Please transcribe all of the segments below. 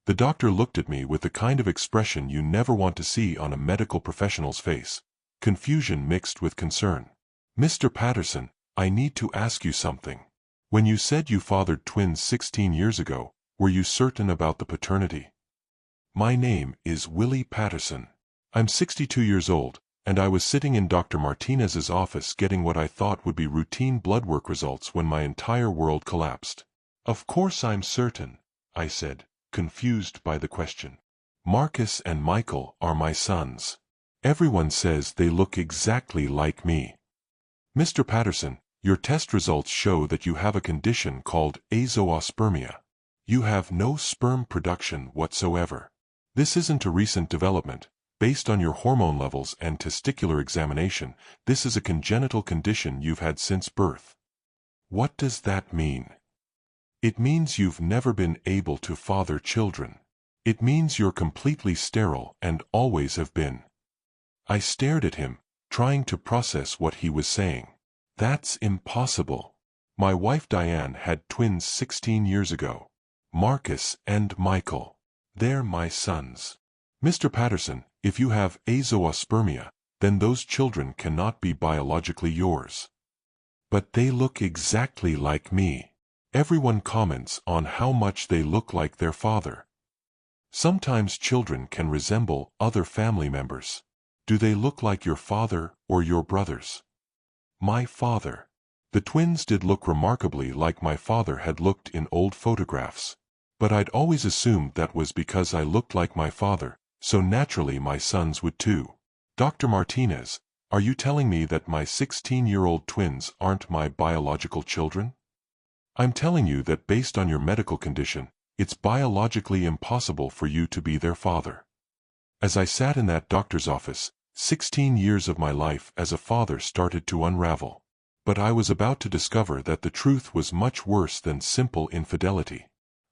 The doctor looked at me with the kind of expression you never want to see on a medical professional's face. Confusion mixed with concern. "Mr. Patterson, I need to ask you something. When you said you fathered twins 16 years ago, were you certain about the paternity?" "My name is Willie Patterson. I'm 62 years old, and I was sitting in Dr. Martinez's office getting what I thought would be routine blood work results when my entire world collapsed." "Of course I'm certain," I said, confused by the question. "Marcus and Michael are my sons. Everyone says they look exactly like me." "Mr. Patterson, your test results show that you have a condition called azoospermia. You have no sperm production whatsoever. This isn't a recent development. Based on your hormone levels and testicular examination, this is a congenital condition you've had since birth." "What does that mean?" "It means you've never been able to father children. It means you're completely sterile and always have been." I stared at him, trying to process what he was saying. "That's impossible. My wife Diane had twins 16 years ago. Marcus and Michael. They're my sons." "Mr. Patterson, if you have azoospermia, then those children cannot be biologically yours." "But they look exactly like me. Everyone comments on how much they look like their father." "Sometimes children can resemble other family members. Do they look like your father or your brothers?" "My father." The twins did look remarkably like my father had looked in old photographs. But I'd always assumed that was because I looked like my father, so naturally my sons would too. "Dr. Martinez, are you telling me that my 16-year-old twins aren't my biological children?" "I'm telling you that based on your medical condition, it's biologically impossible for you to be their father." As I sat in that doctor's office, 16 years of my life as a father started to unravel. But I was about to discover that the truth was much worse than simple infidelity.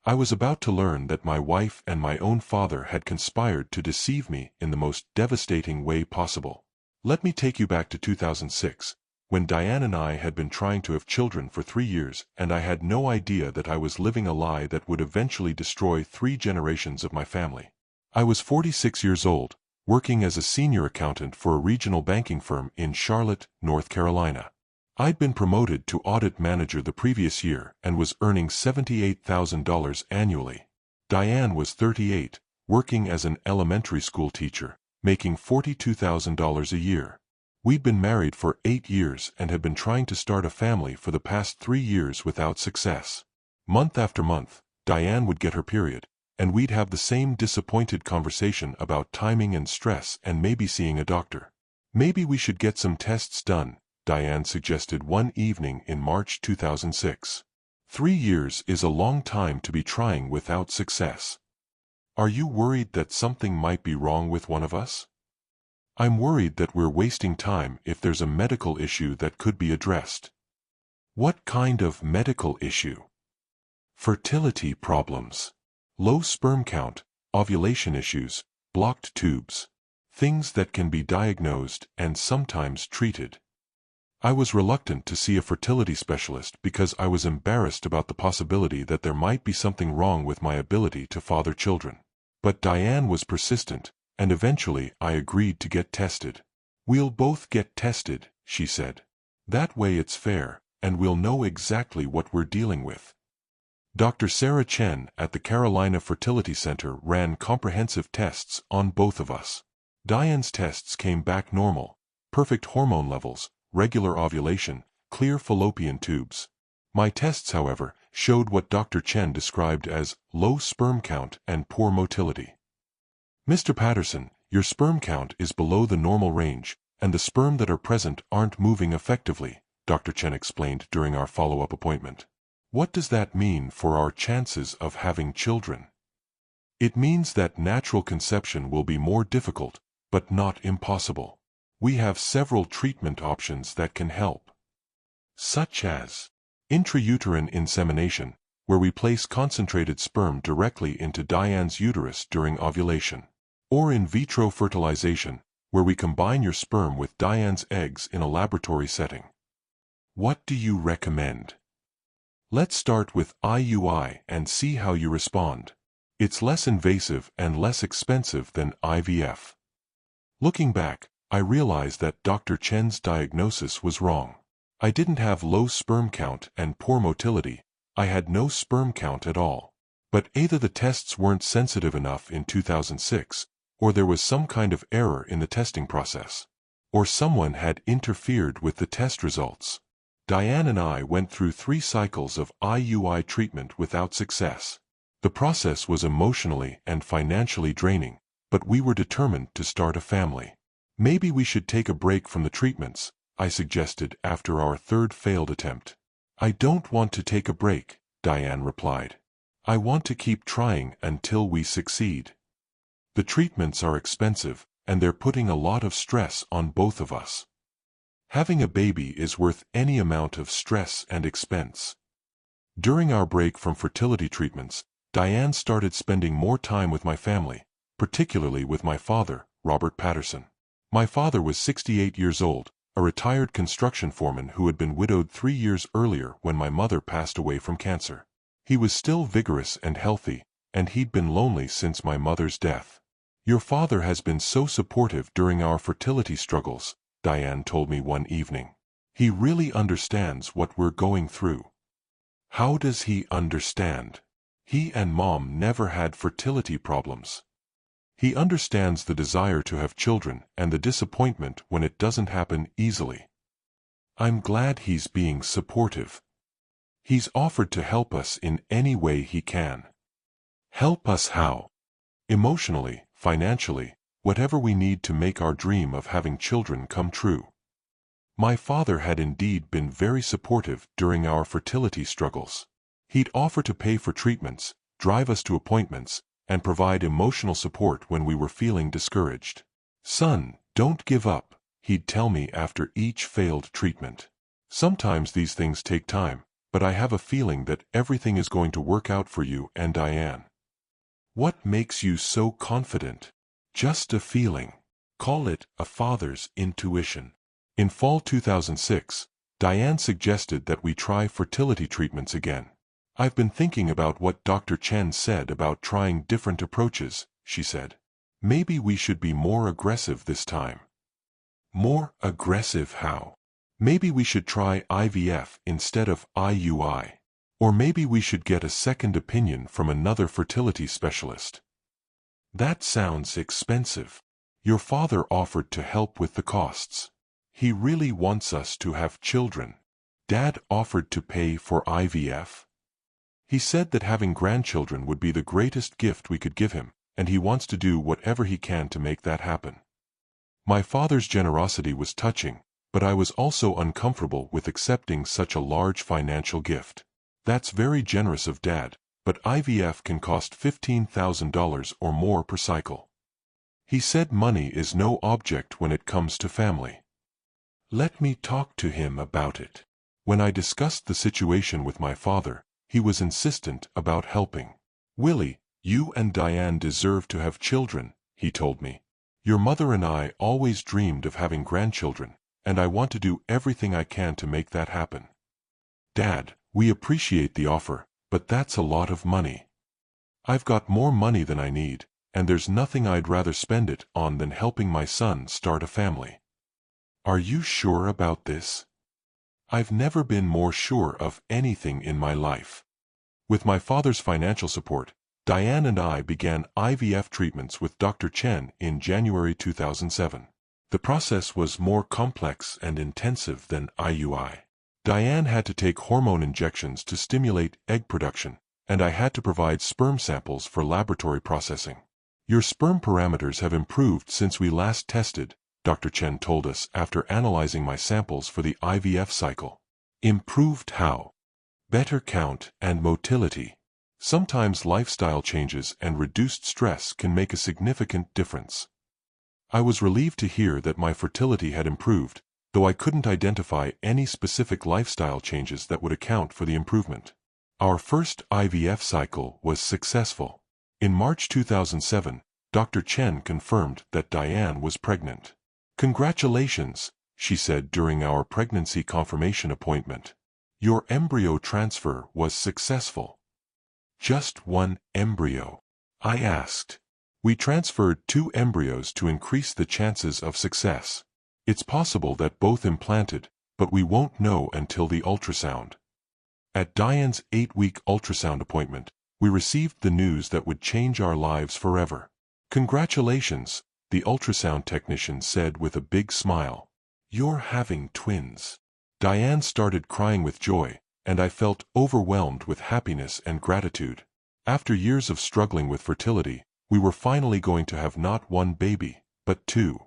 I was about to learn that my wife and my own father had conspired to deceive me in the most devastating way possible. Let me take you back to 2006, when Diane and I had been trying to have children for 3 years, and I had no idea that I was living a lie that would eventually destroy 3 generations of my family. I was 46 years old, working as a senior accountant for a regional banking firm in Charlotte, North Carolina. I'd been promoted to audit manager the previous year and was earning $78,000 annually. Diane was 38, working as an elementary school teacher, making $42,000 a year. We'd been married for 8 years and had been trying to start a family for the past 3 years without success. Month after month, Diane would get her period, and we'd have the same disappointed conversation about timing and stress and maybe seeing a doctor. "Maybe we should get some tests done," Diane suggested one evening in March 2006. 3 years is a long time to be trying without success. "Are you worried that something might be wrong with one of us?" "I'm worried that we're wasting time if there's a medical issue that could be addressed." "What kind of medical issue?" "Fertility problems. Low sperm count, ovulation issues, blocked tubes. Things that can be diagnosed and sometimes treated." I was reluctant to see a fertility specialist because I was embarrassed about the possibility that there might be something wrong with my ability to father children. But Diane was persistent, and eventually I agreed to get tested. "We'll both get tested," she said. "That way it's fair, and we'll know exactly what we're dealing with." Dr. Sarah Chen at the Carolina Fertility Center ran comprehensive tests on both of us. Diane's tests came back normal, perfect hormone levels, regular ovulation, clear fallopian tubes. My tests, however, showed what Dr. Chen described as low sperm count and poor motility. "Mr. Patterson, your sperm count is below the normal range, and the sperm that are present aren't moving effectively," Dr. Chen explained during our follow-up appointment. "What does that mean for our chances of having children?" "It means that natural conception will be more difficult, but not impossible. We have several treatment options that can help, such as intrauterine insemination, where we place concentrated sperm directly into Diane's uterus during ovulation, or in vitro fertilization, where we combine your sperm with Diane's eggs in a laboratory setting." "What do you recommend?" "Let's start with IUI and see how you respond. It's less invasive and less expensive than IVF. Looking back, I realized that Dr. Chen's diagnosis was wrong. I didn't have low sperm count and poor motility. I had no sperm count at all. But either the tests weren't sensitive enough in 2006, or there was some kind of error in the testing process, or someone had interfered with the test results. Diane and I went through 3 cycles of IUI treatment without success. The process was emotionally and financially draining, but we were determined to start a family. Maybe we should take a break from the treatments, I suggested after our 3rd failed attempt. I don't want to take a break, Diane replied. I want to keep trying until we succeed. The treatments are expensive, and they're putting a lot of stress on both of us. Having a baby is worth any amount of stress and expense. During our break from fertility treatments, Diane started spending more time with my family, particularly with my father, Robert Patterson. My father was 68 years old, a retired construction foreman who had been widowed 3 years earlier when my mother passed away from cancer. He was still vigorous and healthy, and he'd been lonely since my mother's death. Your father has been so supportive during our fertility struggles, Diane told me one evening. He really understands what we're going through. How does he understand? He and Mom never had fertility problems. He understands the desire to have children and the disappointment when it doesn't happen easily. I'm glad he's being supportive. He's offered to help us in any way he can. Help us how? Emotionally, financially, whatever we need to make our dream of having children come true. My father had indeed been very supportive during our fertility struggles. He'd offer to pay for treatments, drive us to appointments, and provide emotional support when we were feeling discouraged. Son, don't give up, he'd tell me after each failed treatment. Sometimes these things take time, but I have a feeling that everything is going to work out for you and Diane. What makes you so confident? Just a feeling. Call it a father's intuition. In fall 2006, Diane suggested that we try fertility treatments again. I've been thinking about what Dr. Chen said about trying different approaches, she said. Maybe we should be more aggressive this time. More aggressive how? Maybe we should try IVF instead of IUI. Or maybe we should get a second opinion from another fertility specialist. That sounds expensive. Your father offered to help with the costs. He really wants us to have children. Dad offered to pay for IVF. He said that having grandchildren would be the greatest gift we could give him, and he wants to do whatever he can to make that happen. My father's generosity was touching, but I was also uncomfortable with accepting such a large financial gift. That's very generous of Dad, but IVF can cost $15,000 or more per cycle. He said money is no object when it comes to family. Let me talk to him about it. When I discussed the situation with my father, he was insistent about helping. Willie, you and Diane deserve to have children, he told me. Your mother and I always dreamed of having grandchildren, and I want to do everything I can to make that happen. Dad, we appreciate the offer, but that's a lot of money. I've got more money than I need, and there's nothing I'd rather spend it on than helping my son start a family. Are you sure about this? I've never been more sure of anything in my life. With my father's financial support, Diane and I began IVF treatments with Dr. Chen in January 2007. The process was more complex and intensive than IUI. Diane had to take hormone injections to stimulate egg production, and I had to provide sperm samples for laboratory processing. Your sperm parameters have improved since we last tested, Dr. Chen told us after analyzing my samples for the IVF cycle. Improved how? Better count and motility. Sometimes lifestyle changes and reduced stress can make a significant difference. I was relieved to hear that my fertility had improved, though I couldn't identify any specific lifestyle changes that would account for the improvement. Our first IVF cycle was successful. In March 2007, Dr. Chen confirmed that Diane was pregnant. Congratulations, she said during our pregnancy confirmation appointment. Your embryo transfer was successful. Just one embryo. I asked. We transferred 2 embryos to increase the chances of success. It's possible that both implanted, but we won't know until the ultrasound. At Diane's 8-week ultrasound appointment, we received the news that would change our lives forever. Congratulations, the ultrasound technician said with a big smile. You're having twins. Diane started crying with joy, and I felt overwhelmed with happiness and gratitude. After years of struggling with fertility, we were finally going to have not 1 baby, but 2.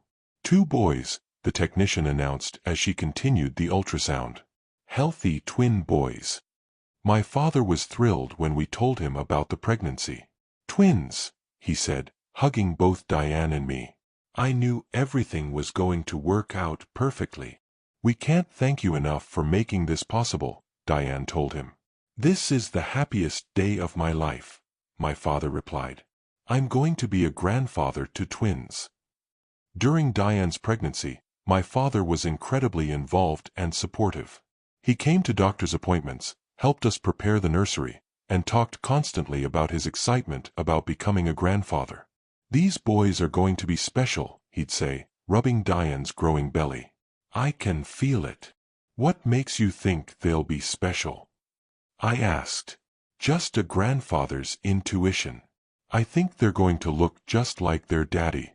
2 boys, the technician announced as she continued the ultrasound. Healthy twin boys. My father was thrilled when we told him about the pregnancy. Twins, he said, hugging both Diane and me. I knew everything was going to work out perfectly. We can't thank you enough for making this possible, Diane told him. This is the happiest day of my life, my father replied. I'm going to be a grandfather to twins. During Diane's pregnancy, my father was incredibly involved and supportive. He came to doctor's appointments, helped us prepare the nursery, and talked constantly about his excitement about becoming a grandfather. These boys are going to be special, he'd say, rubbing Diane's growing belly. I can feel it. What makes you think they'll be special? I asked. Just a grandfather's intuition. I think they're going to look just like their daddy.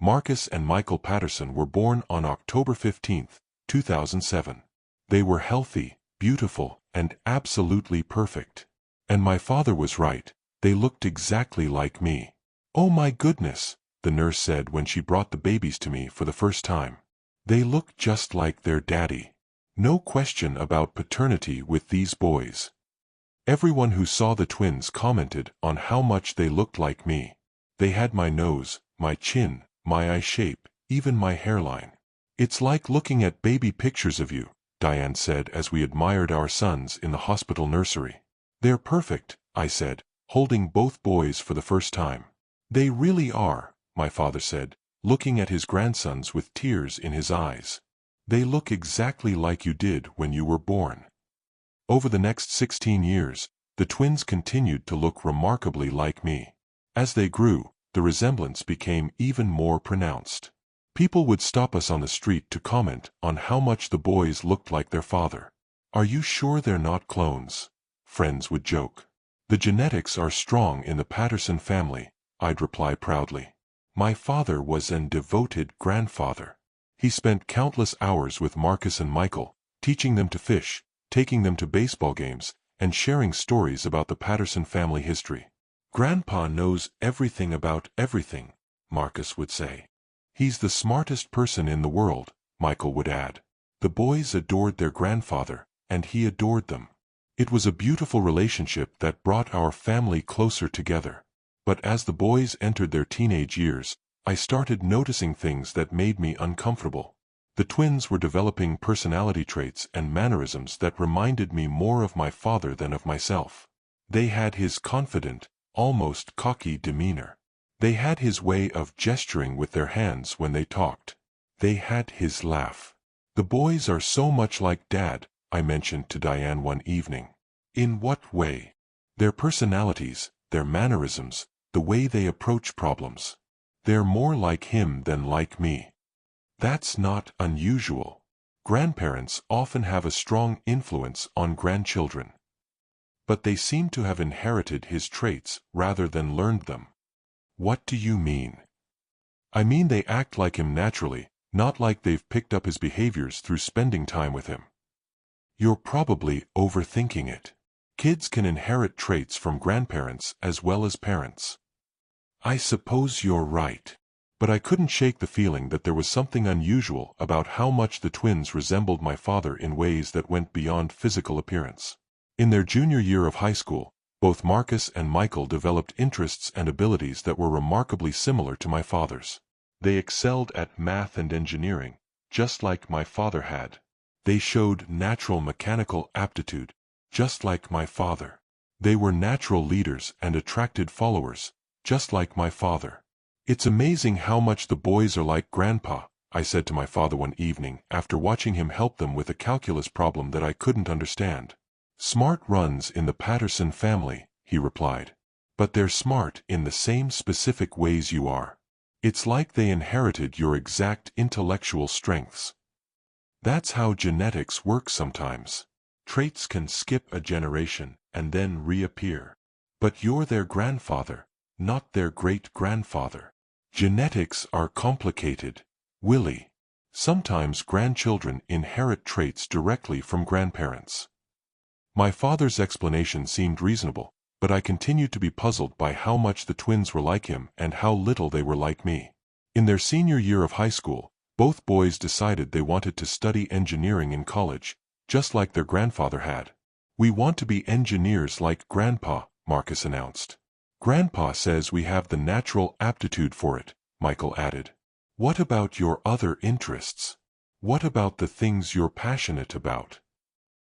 Marcus and Michael Patterson were born on October 15, 2007. They were healthy, beautiful, and absolutely perfect. And my father was right, they looked exactly like me. Oh my goodness, the nurse said when she brought the babies to me for the first time. They look just like their daddy. No question about paternity with these boys. Everyone who saw the twins commented on how much they looked like me. They had my nose, my chin, my eye shape, even my hairline. It's like looking at baby pictures of you, Diane said as we admired our sons in the hospital nursery. They're perfect, I said, holding both boys for the first time. They really are, my father said, looking at his grandsons with tears in his eyes. They look exactly like you did when you were born. Over the next 16 years, the twins continued to look remarkably like me. As they grew, the resemblance became even more pronounced. People would stop us on the street to comment on how much the boys looked like their father. Are you sure they're not clones? Friends would joke. The genetics are strong in the Patterson family, I'd reply proudly. My father was an devoted grandfather. He spent countless hours with Marcus and Michael, teaching them to fish, taking them to baseball games, and sharing stories about the Patterson family history. Grandpa knows everything about everything, Marcus would say. He's the smartest person in the world, Michael would add. The boys adored their grandfather, and he adored them. It was a beautiful relationship that brought our family closer together. But as the boys entered their teenage years, I started noticing things that made me uncomfortable. The twins were developing personality traits and mannerisms that reminded me more of my father than of myself. They had his confident, almost cocky demeanor. They had his way of gesturing with their hands when they talked. They had his laugh. The boys are so much like Dad, I mentioned to Diane one evening. In what way? Their personalities, their mannerisms, the way they approach problems. They're more like him than like me. That's not unusual. Grandparents often have a strong influence on grandchildren. But they seem to have inherited his traits rather than learned them. What do you mean? I mean they act like him naturally, not like they've picked up his behaviors through spending time with him. You're probably overthinking it. Kids can inherit traits from grandparents as well as parents. I suppose you're right. But I couldn't shake the feeling that there was something unusual about how much the twins resembled my father in ways that went beyond physical appearance. In their junior year of high school, both Marcus and Michael developed interests and abilities that were remarkably similar to my father's. They excelled at math and engineering, just like my father had. They showed natural mechanical aptitude, just like my father. They were natural leaders and attracted followers, just like my father. It's amazing how much the boys are like Grandpa, I said to my father one evening after watching him help them with a calculus problem that I couldn't understand. Smart runs in the Patterson family, he replied. but they're smart in the same specific ways you are. It's like they inherited your exact intellectual strengths. That's how genetics works sometimes. Traits can skip a generation and then reappear. But you're their grandfather, not their great-grandfather. Genetics are complicated, Willie. Sometimes grandchildren inherit traits directly from grandparents. My father's explanation seemed reasonable, but I continued to be puzzled by how much the twins were like him and how little they were like me. In their senior year of high school, both boys decided they wanted to study engineering in college, just like their grandfather had. "We want to be engineers like Grandpa," Marcus announced. "Grandpa says we have the natural aptitude for it," Michael added. "What about your other interests? What about the things you're passionate about?"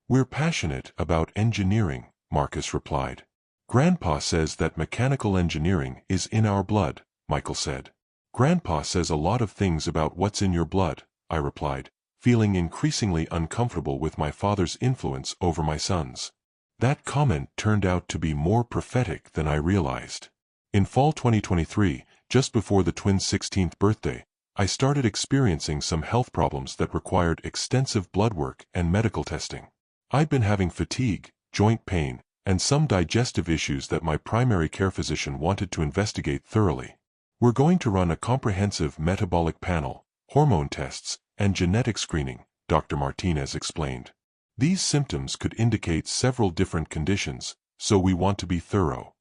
"We're passionate about engineering," Marcus replied. "Grandpa says that mechanical engineering is in our blood," Michael said. "Grandpa says a lot of things about what's in your blood," I replied, feeling increasingly uncomfortable with my father's influence over my sons. That comment turned out to be more prophetic than I realized. In fall 2023, just before the twins' 16th birthday, I started experiencing some health problems that required extensive blood work and medical testing. I'd been having fatigue, joint pain, and some digestive issues that my primary care physician wanted to investigate thoroughly. "We're going to run a comprehensive metabolic panel, hormone tests, and genetic screening," Dr. Martinez explained. "These symptoms could indicate several different conditions, so we want to be thorough."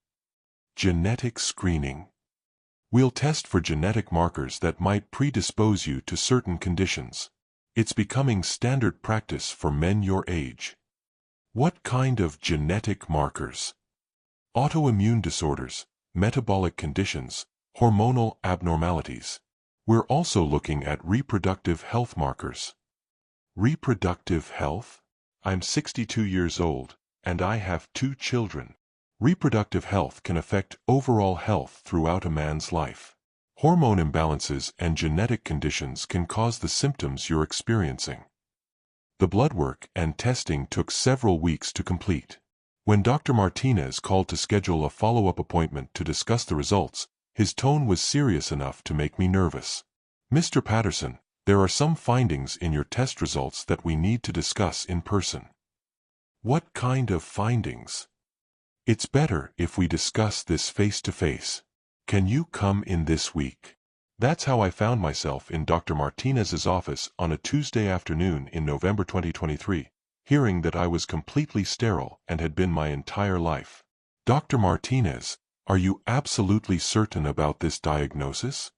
Genetic screening. "We'll test for genetic markers that might predispose you to certain conditions. It's becoming standard practice for men your age." "What kind of genetic markers?" "Autoimmune disorders, metabolic conditions, hormonal abnormalities. We're also looking at reproductive health markers." Reproductive health? I'm 62 years old, and I have 2 children. Reproductive health can affect overall health throughout a man's life. Hormone imbalances and genetic conditions can cause the symptoms you're experiencing. The blood work and testing took several weeks to complete. When Dr. Martinez called to schedule a follow-up appointment to discuss the results, his tone was serious enough to make me nervous. "Mr. Patterson, there are some findings in your test results that we need to discuss in person." "What kind of findings?" "It's better if we discuss this face-to-face. Can you come in this week?" That's how I found myself in Dr. Martinez's office on a Tuesday afternoon in November 2023, hearing that I was completely sterile and had been my entire life. "Dr. Martinez, are you absolutely certain about this diagnosis?"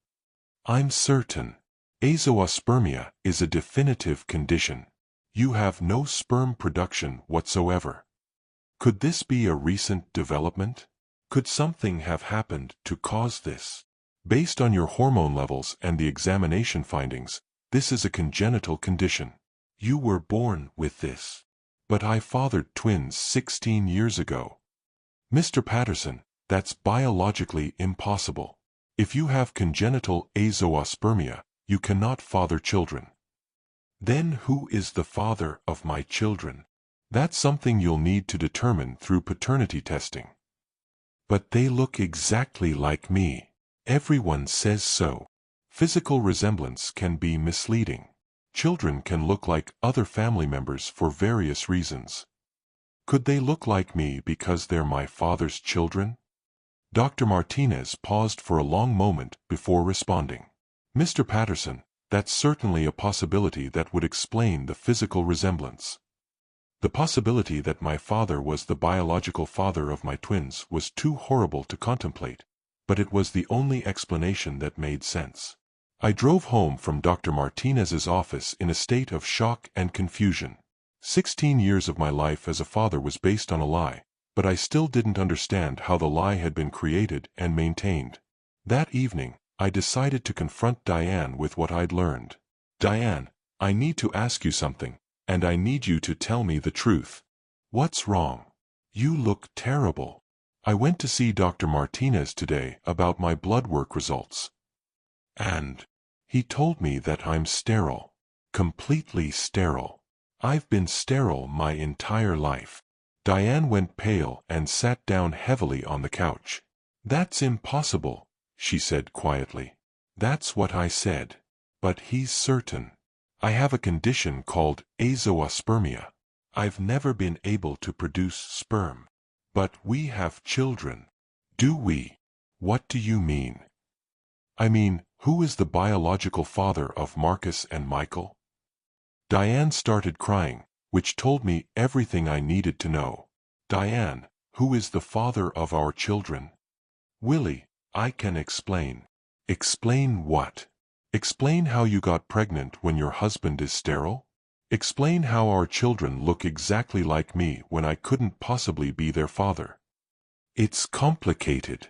"I'm certain. Azoospermia is a definitive condition. You have no sperm production whatsoever." "Could this be a recent development? Could something have happened to cause this?" "Based on your hormone levels and the examination findings, this is a congenital condition. You were born with this." "But I fathered twins 16 years ago." "Mr. Patterson, that's biologically impossible. If you have congenital azoospermia, you cannot father children." "Then who is the father of my children?" "That's something you'll need to determine through paternity testing." "But they look exactly like me. Everyone says so." Physical resemblance can be misleading. Children can look like other family members for various reasons. "Could they look like me because they're my father's children?" Dr. Martinez paused for a long moment before responding. "Mr. Patterson, that's certainly a possibility that would explain the physical resemblance." The possibility that my father was the biological father of my twins was too horrible to contemplate, but it was the only explanation that made sense. I drove home from Dr. Martinez's office in a state of shock and confusion. 16 years of my life as a father was based on a lie, but I still didn't understand how the lie had been created and maintained. That evening, I decided to confront Diane with what I'd learned. "Diane, I need to ask you something, and I need you to tell me the truth." "What's wrong?" "You look terrible. I went to see Dr. Martinez today about my blood work results. And he told me that I'm sterile. Completely sterile. I've been sterile my entire life." Diane went pale and sat down heavily on the couch. "That's impossible," she said quietly. "That's what I said. But he's certain. I have a condition called azoospermia. I've never been able to produce sperm. But we have children." "Do we? What do you mean?" "I mean, who is the biological father of Marcus and Michael?" Diane started crying, which told me everything I needed to know. "Diane, who is the father of our children?" "Willie, I can explain." "Explain what?" "Explain how you got pregnant when your husband is sterile? Explain how our children look exactly like me when I couldn't possibly be their father." "It's complicated."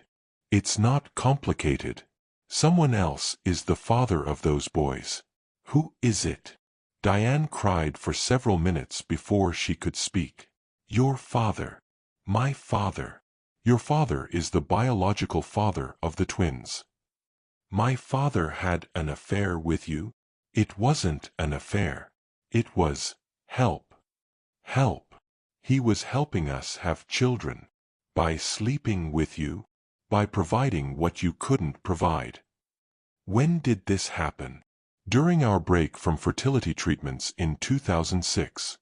"It's not complicated. Someone else is the father of those boys." "Who is it?" Diane cried for several minutes before she could speak. "Your father. My father. Your father is the biological father of the twins." "My father had an affair with you?" "It wasn't an affair. It was help. Help. He was helping us have children. By sleeping with you. By providing what you couldn't provide." "When did this happen?" "During our break from fertility treatments in 2006.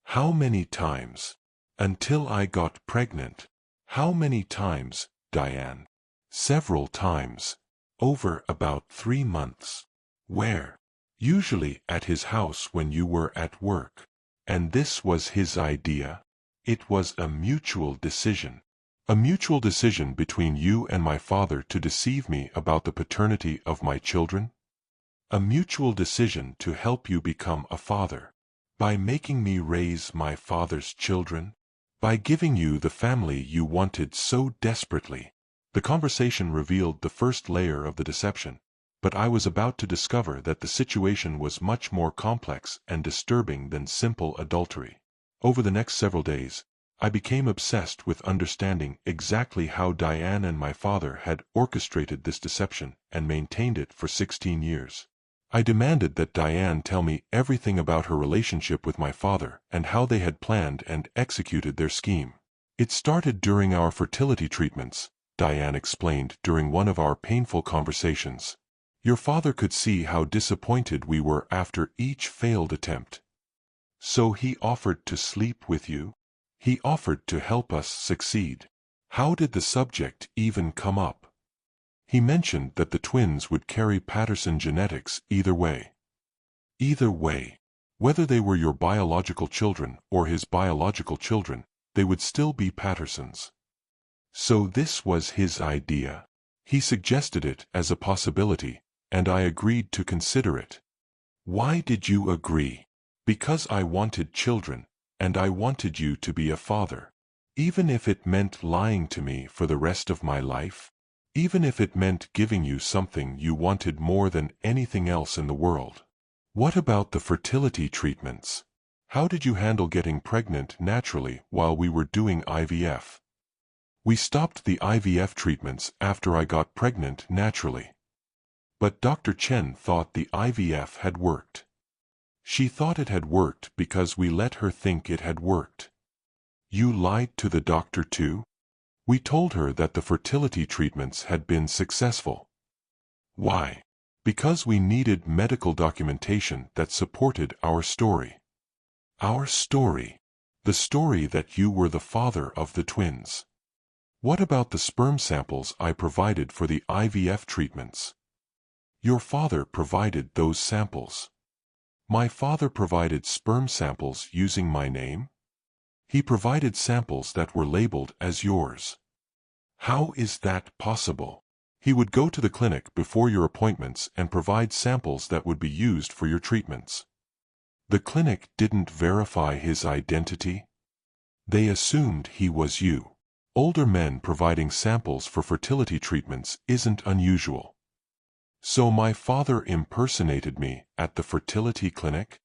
"How many times?" "Until I got pregnant." "How many times, Diane?" "Several times. Over about 3 months." "Where?" "Usually at his house when you were at work." "And this was his idea?" "It was a mutual decision." "A mutual decision between you and my father to deceive me about the paternity of my children?" "A mutual decision to help you become a father." "By making me raise my father's children? By giving you the family you wanted so desperately?" The conversation revealed the first layer of the deception, but I was about to discover that the situation was much more complex and disturbing than simple adultery. Over the next several days, I became obsessed with understanding exactly how Diane and my father had orchestrated this deception and maintained it for 16 years. I demanded that Diane tell me everything about her relationship with my father and how they had planned and executed their scheme. "It started during our fertility treatments," Diane explained during one of our painful conversations. "Your father could see how disappointed we were after each failed attempt. So he offered to sleep with you? He offered to help us succeed. How did the subject even come up?" "He mentioned that the twins would carry Patterson genetics either way." "Either way. Whether they were your biological children or his biological children, they would still be Pattersons." "So this was his idea?" "He suggested it as a possibility, and I agreed to consider it." "Why did you agree?" "Because I wanted children, and I wanted you to be a father. Even if it meant lying to me for the rest of my life? Even if it meant giving you something you wanted more than anything else in the world." "What about the fertility treatments? How did you handle getting pregnant naturally while we were doing IVF?" "We stopped the IVF treatments after I got pregnant naturally." "But Dr. Chen thought the IVF had worked." "She thought it had worked because we let her think it had worked." "You lied to the doctor too?" "We told her that the fertility treatments had been successful." "Why?" "Because we needed medical documentation that supported our story." "Our story?" "The story that you were the father of the twins." "What about the sperm samples I provided for the IVF treatments?" "Your father provided those samples." "My father provided sperm samples using my name?" "He provided samples that were labeled as yours." "How is that possible?" "He would go to the clinic before your appointments and provide samples that would be used for your treatments." "The clinic didn't verify his identity?" "They assumed he was you." Older men providing samples for fertility treatments isn't unusual. "So my father impersonated me at the fertility clinic?"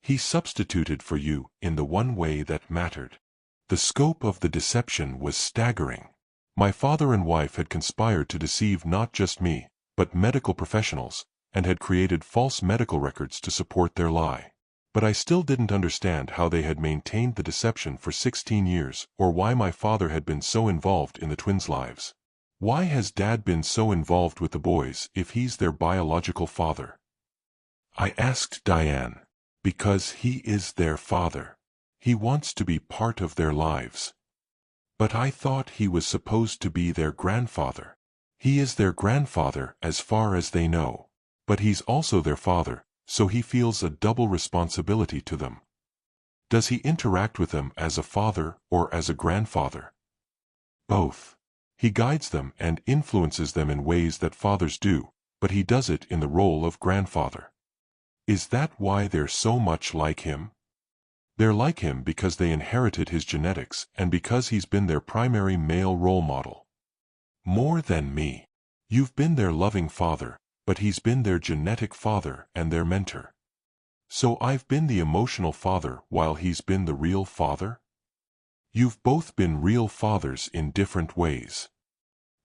"He substituted for you in the one way that mattered." The scope of the deception was staggering. My father and wife had conspired to deceive not just me, but medical professionals, and had created false medical records to support their lie. But I still didn't understand how they had maintained the deception for 16 years or why my father had been so involved in the twins' lives. Why has Dad been so involved with the boys if he's their biological father? I asked Diane. Because he is their father. He wants to be part of their lives. But I thought he was supposed to be their grandfather. He is their grandfather as far as they know. But he's also their father, so he feels a double responsibility to them. Does he interact with them as a father or as a grandfather? Both. He guides them and influences them in ways that fathers do, but he does it in the role of grandfather. Is that why they're so much like him? They're like him because they inherited his genetics and because he's been their primary male role model. More than me. You've been their loving father, but he's been their genetic father and their mentor. So I've been the emotional father while he's been the real father? You've both been real fathers in different ways.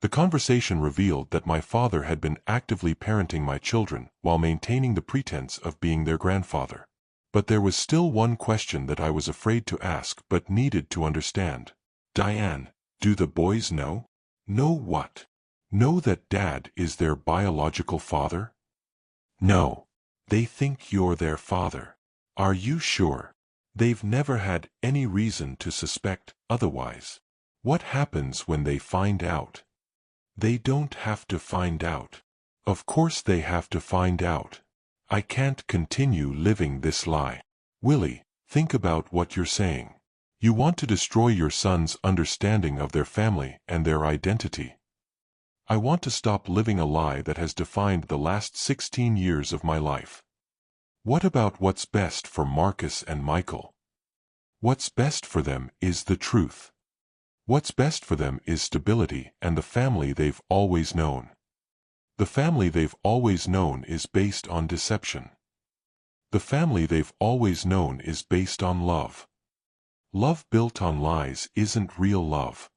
The conversation revealed that my father had been actively parenting my children while maintaining the pretense of being their grandfather. But there was still one question that I was afraid to ask but needed to understand. Diane, do the boys know? Know what? Know that Dad is their biological father? No. They think you're their father. Are you sure? They've never had any reason to suspect otherwise. What happens when they find out? They don't have to find out. Of course they have to find out. I can't continue living this lie. Willie, think about what you're saying. You want to destroy your son's understanding of their family and their identity. I want to stop living a lie that has defined the last 16 years of my life. What about what's best for Marcus and Michael? What's best for them is the truth. What's best for them is stability and the family they've always known. The family they've always known is based on deception. The family they've always known is based on love. Love built on lies isn't real love.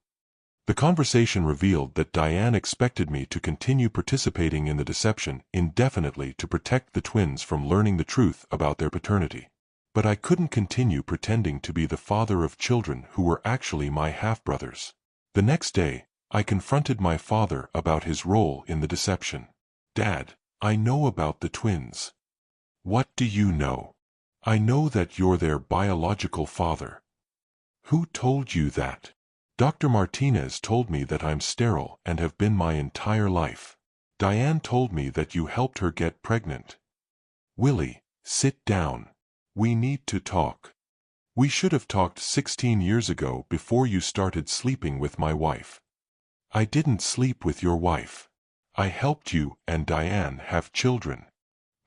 The conversation revealed that Diane expected me to continue participating in the deception indefinitely to protect the twins from learning the truth about their paternity. But I couldn't continue pretending to be the father of children who were actually my half-brothers. The next day, I confronted my father about his role in the deception. Dad, I know about the twins. What do you know? I know that you're their biological father. Who told you that? Dr. Martinez told me that I'm sterile and have been my entire life. Diane told me that you helped her get pregnant. Willie, sit down. We need to talk. We should have talked 16 years ago before you started sleeping with my wife. I didn't sleep with your wife. I helped you and Diane have children.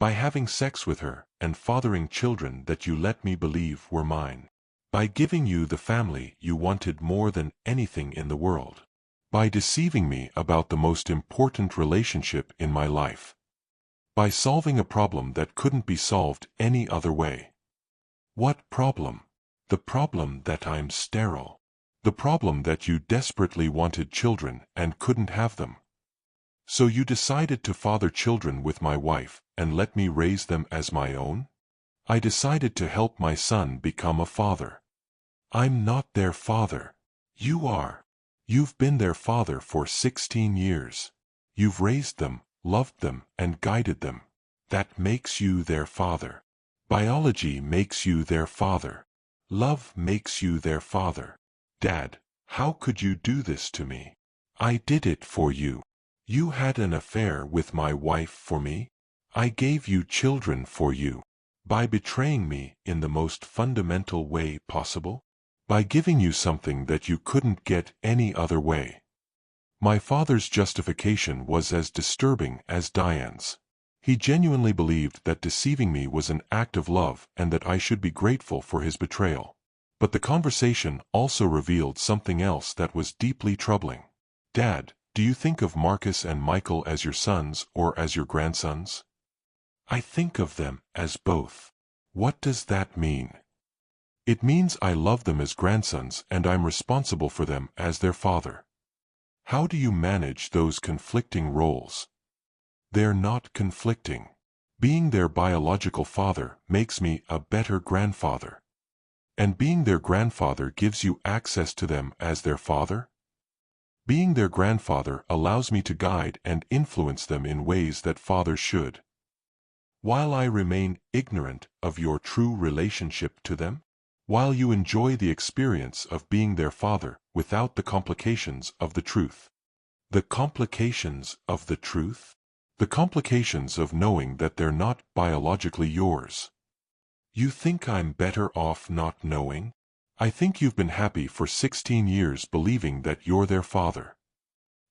By having sex with her and fathering children that you let me believe were mine. By giving you the family you wanted more than anything in the world. By deceiving me about the most important relationship in my life. By solving a problem that couldn't be solved any other way. What problem? The problem that I'm sterile. The problem that you desperately wanted children and couldn't have them. So you decided to father children with my wife and let me raise them as my own? I decided to help my son become a father. I'm not their father. You are. You've been their father for 16 years. You've raised them, loved them, and guided them. That makes you their father. Biology makes you their father. Love makes you their father. Dad, how could you do this to me? I did it for you. You had an affair with my wife for me. I gave you children for you. By betraying me in the most fundamental way possible. By giving you something that you couldn't get any other way. My father's justification was as disturbing as Diane's. He genuinely believed that deceiving me was an act of love and that I should be grateful for his betrayal. But the conversation also revealed something else that was deeply troubling. Dad, do you think of Marcus and Michael as your sons or as your grandsons? I think of them as both. What does that mean? It means I love them as grandsons and I'm responsible for them as their father. How do you manage those conflicting roles? They're not conflicting. Being their biological father makes me a better grandfather. And being their grandfather gives you access to them as their father? Being their grandfather allows me to guide and influence them in ways that fathers should. While I remain ignorant of your true relationship to them, while you enjoy the experience of being their father without the complications of the truth. The complications of the truth? The complications of knowing that they're not biologically yours. You think I'm better off not knowing? I think you've been happy for 16 years believing that you're their father.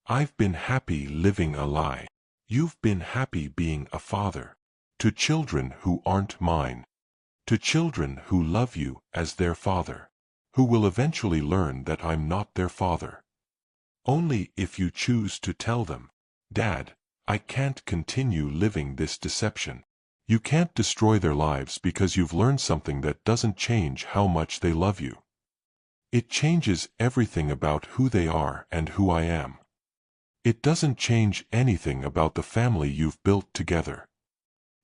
I've been happy living a lie. You've been happy being a father. To children who aren't mine. To children who love you as their father. Who will eventually learn that I'm not their father. Only if you choose to tell them, Dad, I can't continue living this deception. You can't destroy their lives because you've learned something that doesn't change how much they love you. It changes everything about who they are and who I am. It doesn't change anything about the family you've built together.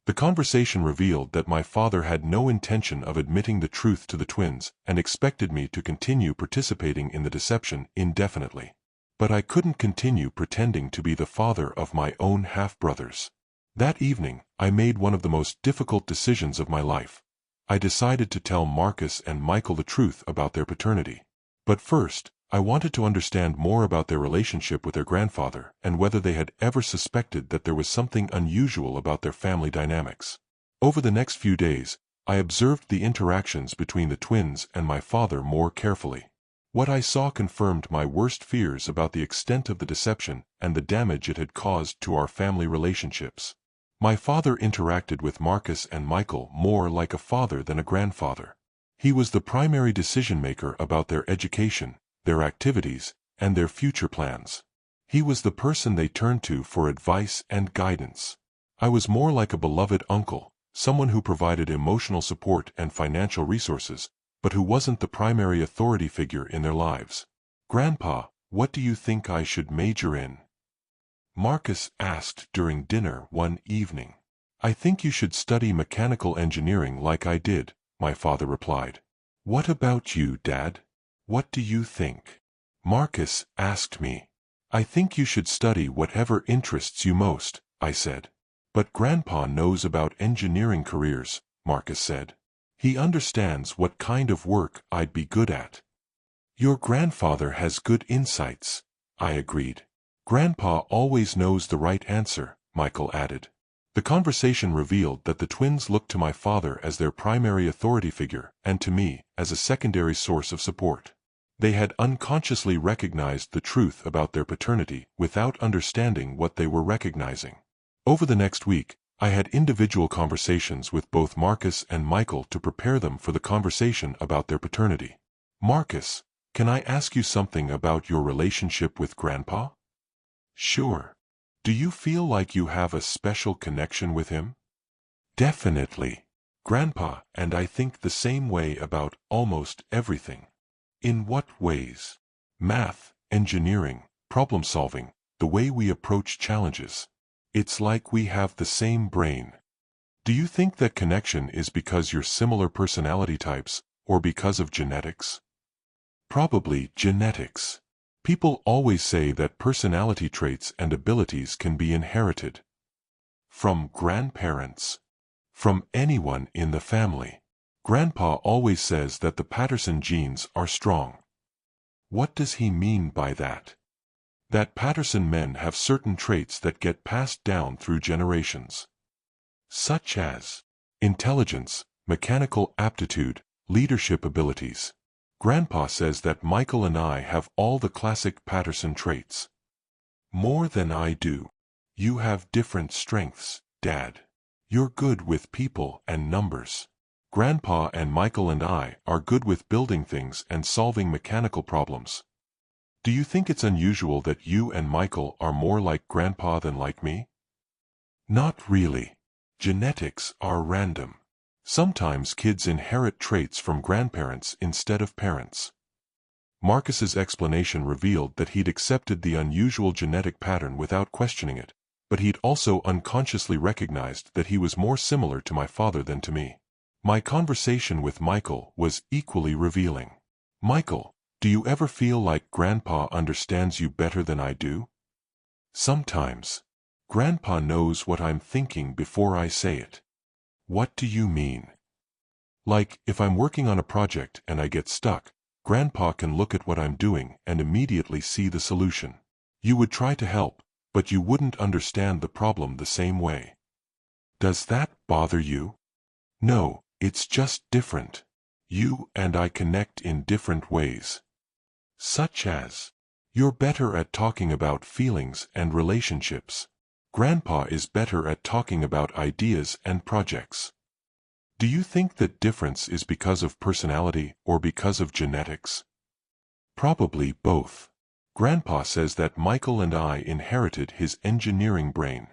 The conversation revealed that my father had no intention of admitting the truth to the twins and expected me to continue participating in the deception indefinitely. But I couldn't continue pretending to be the father of my own half-brothers. That evening, I made one of the most difficult decisions of my life. I decided to tell Marcus and Michael the truth about their paternity. But first, I wanted to understand more about their relationship with their grandfather and whether they had ever suspected that there was something unusual about their family dynamics. Over the next few days, I observed the interactions between the twins and my father more carefully. What I saw confirmed my worst fears about the extent of the deception and the damage it had caused to our family relationships. My father interacted with Marcus and Michael more like a father than a grandfather. He was the primary decision-maker about their education, their activities, and their future plans. He was the person they turned to for advice and guidance. I was more like a beloved uncle, someone who provided emotional support and financial resources, but who wasn't the primary authority figure in their lives. Grandpa, what do you think I should major in? Marcus asked during dinner one evening. I think you should study mechanical engineering like I did, my father replied. What about you, Dad? What do you think? Marcus asked me. I think you should study whatever interests you most, I said. But Grandpa knows about engineering careers, Marcus said. He understands what kind of work I'd be good at. Your grandfather has good insights, I agreed. Grandpa always knows the right answer, Michael added. The conversation revealed that the twins looked to my father as their primary authority figure and to me as a secondary source of support. They had unconsciously recognized the truth about their paternity without understanding what they were recognizing. Over the next week, I had individual conversations with both Marcus and Michael to prepare them for the conversation about their paternity. Marcus, can I ask you something about your relationship with Grandpa? Sure. Do you feel like you have a special connection with him? Definitely. Grandpa and I think the same way about almost everything. In what ways? Math, engineering, problem solving, the way we approach challenges. It's like we have the same brain. Do you think that connection is because you're similar personality types, or because of genetics? Probably genetics. People always say that personality traits and abilities can be inherited. From grandparents. From anyone in the family. Grandpa always says that the Patterson genes are strong. What does he mean by that? That Patterson men have certain traits that get passed down through generations. Such as intelligence, mechanical aptitude, leadership abilities. Grandpa says that Michael and I have all the classic Patterson traits. More than I do. You have different strengths, Dad. You're good with people and numbers. Grandpa and Michael and I are good with building things and solving mechanical problems. Do you think it's unusual that you and Michael are more like Grandpa than like me? Not really. Genetics are random. Sometimes kids inherit traits from grandparents instead of parents. Marcus's explanation revealed that he'd accepted the unusual genetic pattern without questioning it, but he'd also unconsciously recognized that he was more similar to my father than to me. My conversation with Michael was equally revealing. Michael, Do you ever feel like Grandpa understands you better than I do? Sometimes. Grandpa knows what I'm thinking before I say it. What do you mean? Like, if I'm working on a project and I get stuck, Grandpa can look at what I'm doing and immediately see the solution. You would try to help, but you wouldn't understand the problem the same way. Does that bother you? No, it's just different. You and I connect in different ways. Such as, you're better at talking about feelings and relationships. Grandpa is better at talking about ideas and projects. Do you think that difference is because of personality or because of genetics? Probably both. Grandpa says that Michael and I inherited his engineering brain.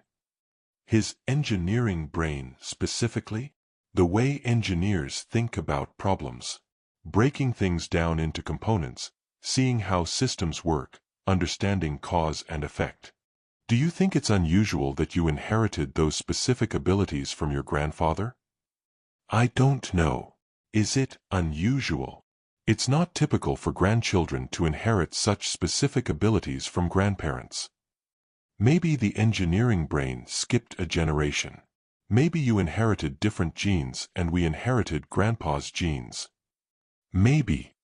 His engineering brain specifically? The way engineers think about problems. Breaking things down into components, seeing how systems work, understanding cause and effect. Do you think it's unusual that you inherited those specific abilities from your grandfather? I don't know. Is it unusual? It's not typical for grandchildren to inherit such specific abilities from grandparents. Maybe the engineering brain skipped a generation. Maybe you inherited different genes and we inherited Grandpa's genes. Maybe.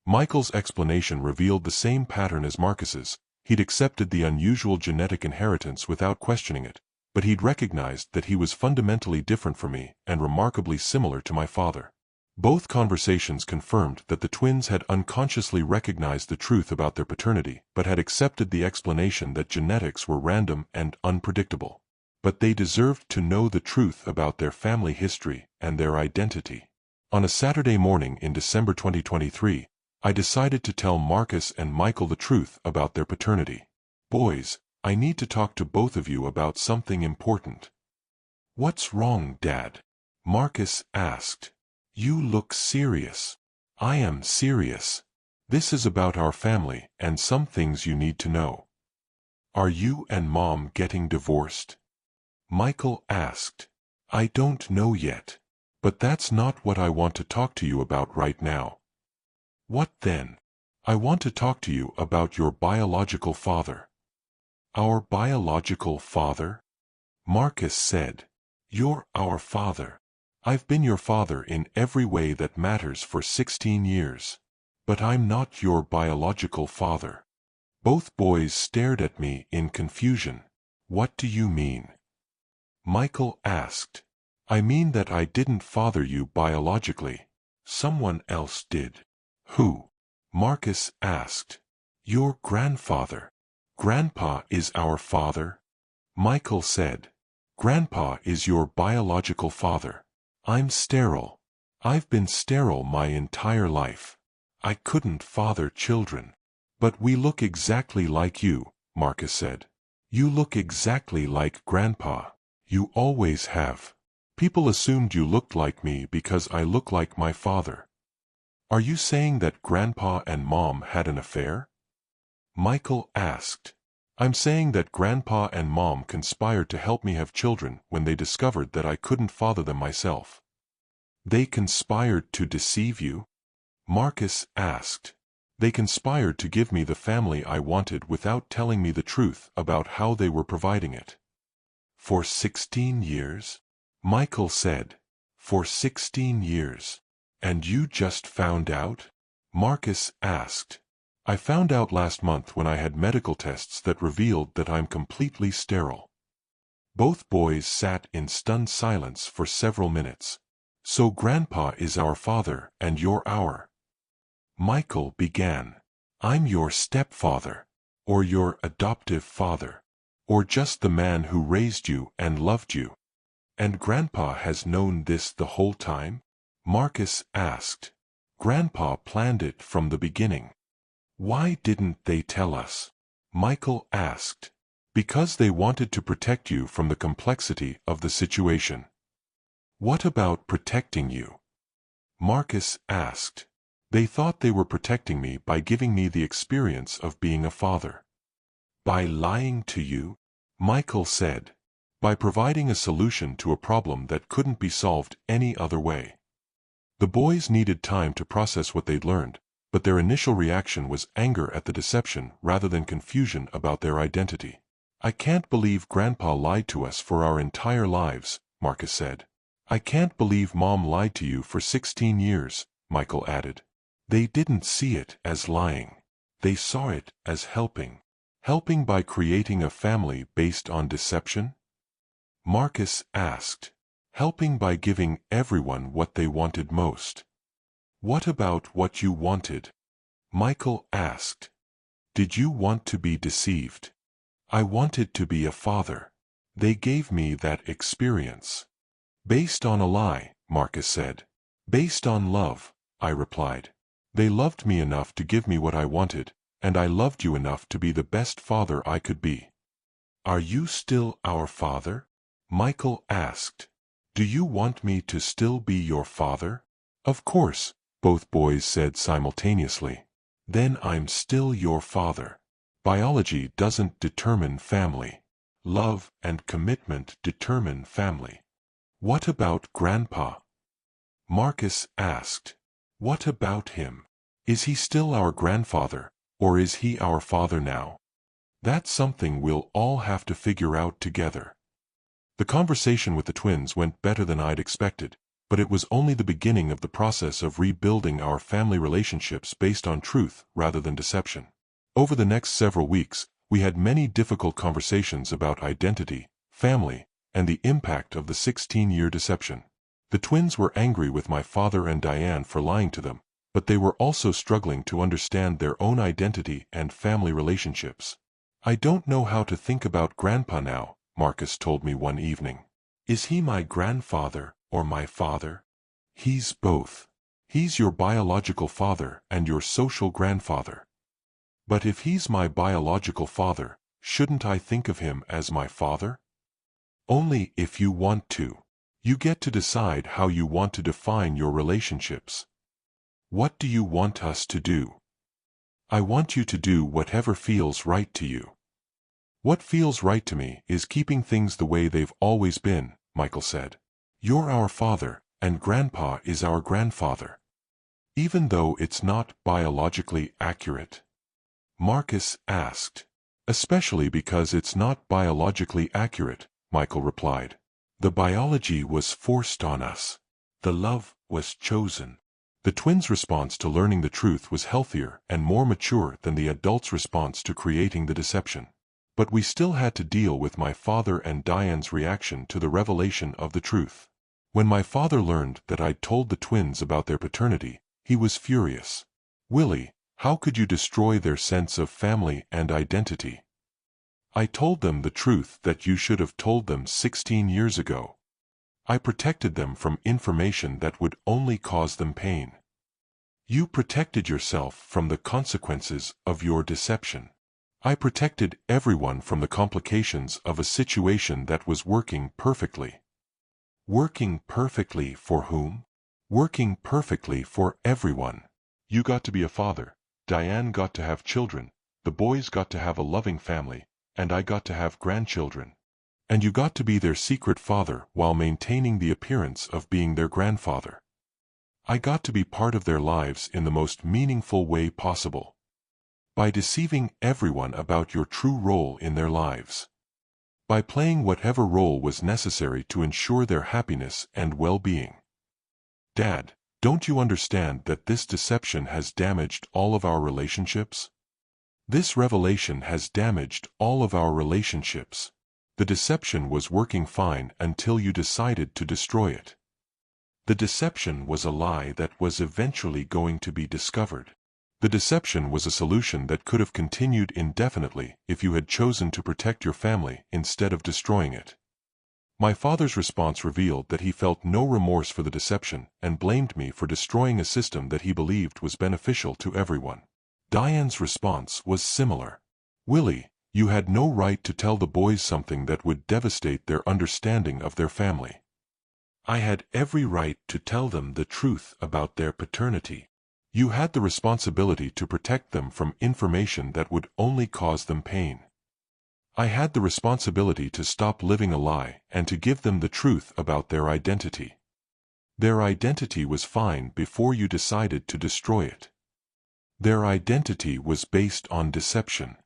Michael's explanation revealed the same pattern as Marcus's. He'd accepted the unusual genetic inheritance without questioning it, but he'd recognized that he was fundamentally different from me and remarkably similar to my father. Both conversations confirmed that the twins had unconsciously recognized the truth about their paternity, but had accepted the explanation that genetics were random and unpredictable. But they deserved to know the truth about their family history and their identity. On a Saturday morning in December 2023, I decided to tell Marcus and Michael the truth about their paternity. Boys, I need to talk to both of you about something important. What's wrong, Dad? Marcus asked. You look serious. I am serious. This is about our family and some things you need to know. Are you and Mom getting divorced? Michael asked. I don't know yet. But that's not what I want to talk to you about right now. What then? I want to talk to you about your biological father. Our biological father? Marcus said. You're our father. I've been your father in every way that matters for 16 years. But I'm not your biological father. Both boys stared at me in confusion. What do you mean? Michael asked. I mean that I didn't father you biologically. Someone else did. Who? Marcus asked. Your grandfather. Grandpa is our father? Michael said. Grandpa is your biological father. I'm sterile. I've been sterile my entire life. I couldn't father children. But we look exactly like you, Marcus said. You look exactly like Grandpa. You always have. People assumed you looked like me because I look like my father. Are you saying that Grandpa and Mom had an affair? Michael asked. I'm saying that Grandpa and Mom conspired to help me have children when they discovered that I couldn't father them myself. They conspired to deceive you? Marcus asked. They conspired to give me the family I wanted without telling me the truth about how they were providing it. For 16 years? Michael said. For 16 years. And you just found out? Marcus asked. I found out last month when I had medical tests that revealed that I'm completely sterile. Both boys sat in stunned silence for several minutes. So Grandpa is our father and you're our. Michael began. I'm your stepfather. Or your adoptive father. Or just the man who raised you and loved you. And Grandpa has known this the whole time? Marcus asked. Grandpa planned it from the beginning. Why didn't they tell us? Michael asked. Because they wanted to protect you from the complexity of the situation. What about protecting you? Marcus asked. They thought they were protecting me by giving me the experience of being a father. By lying to you? Michael said. By providing a solution to a problem that couldn't be solved any other way. The boys needed time to process what they'd learned, but their initial reaction was anger at the deception rather than confusion about their identity. "I can't believe Grandpa lied to us for our entire lives," Marcus said. "I can't believe Mom lied to you for 16 years, Michael added. They didn't see it as lying. They saw it as helping. Helping by creating a family based on deception? Marcus asked. Helping by giving everyone what they wanted most. What about what you wanted? Michael asked. Did you want to be deceived? I wanted to be a father. They gave me that experience. Based on a lie, Marcus said. Based on love, I replied. They loved me enough to give me what I wanted, and I loved you enough to be the best father I could be. Are you still our father? Michael asked. Do you want me to still be your father? Of course, both boys said simultaneously. Then I'm still your father. Biology doesn't determine family. Love and commitment determine family. What about Grandpa? Marcus asked. What about him? Is he still our grandfather, or is he our father now? That's something we'll all have to figure out together. The conversation with the twins went better than I'd expected, but it was only the beginning of the process of rebuilding our family relationships based on truth rather than deception. Over the next several weeks, we had many difficult conversations about identity, family, and the impact of the 16-year deception. The twins were angry with my father and Diane for lying to them, but they were also struggling to understand their own identity and family relationships. I don't know how to think about Grandpa now, Marcus told me one evening. Is he my grandfather or my father? He's both. He's your biological father and your social grandfather. But if he's my biological father, shouldn't I think of him as my father? Only if you want to. You get to decide how you want to define your relationships. What do you want us to do? I want you to do whatever feels right to you. What feels right to me is keeping things the way they've always been, Michael said. You're our father, and Grandpa is our grandfather. Even though it's not biologically accurate? Marcus asked. Especially because it's not biologically accurate, Michael replied. The biology was forced on us. The love was chosen. The twins' response to learning the truth was healthier and more mature than the adults' response to creating the deception. But we still had to deal with my father and Diane's reaction to the revelation of the truth. When my father learned that I'd told the twins about their paternity, he was furious. Willie, how could you destroy their sense of family and identity? I told them the truth that you should have told them 16 years ago. I protected them from information that would only cause them pain. You protected yourself from the consequences of your deception. I protected everyone from the complications of a situation that was working perfectly. Working perfectly for whom? Working perfectly for everyone. You got to be a father. Diane got to have children, the boys got to have a loving family, and I got to have grandchildren. And you got to be their secret father while maintaining the appearance of being their grandfather. I got to be part of their lives in the most meaningful way possible. By deceiving everyone about your true role in their lives. By playing whatever role was necessary to ensure their happiness and well-being. Dad, don't you understand that this deception has damaged all of our relationships? This revelation has damaged all of our relationships. The deception was working fine until you decided to destroy it. The deception was a lie that was eventually going to be discovered. The deception was a solution that could have continued indefinitely if you had chosen to protect your family instead of destroying it. My father's response revealed that he felt no remorse for the deception and blamed me for destroying a system that he believed was beneficial to everyone. Diane's response was similar. Willie, you had no right to tell the boys something that would devastate their understanding of their family. I had every right to tell them the truth about their paternity. You had the responsibility to protect them from information that would only cause them pain. I had the responsibility to stop living a lie and to give them the truth about their identity. Their identity was fine before you decided to destroy it. Their identity was based on deception.